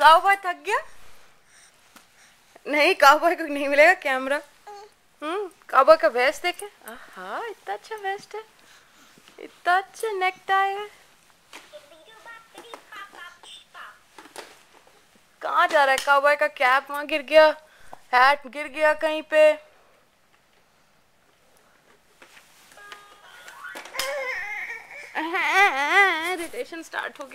Cowboy थक गया? नहीं, काउबॉय को नहीं मिलेगा कैमरा। काउबॉय का वेस्ट देखे। हाँ, इतना अच्छा वेस्ट है, इतना अच्छा नेक टाई है। कहाँ जा रहा है काउबॉय का कैप? वहां गिर गया, हैट गिर गया कहीं पे। इरिटेशन स्टार्ट हो गया।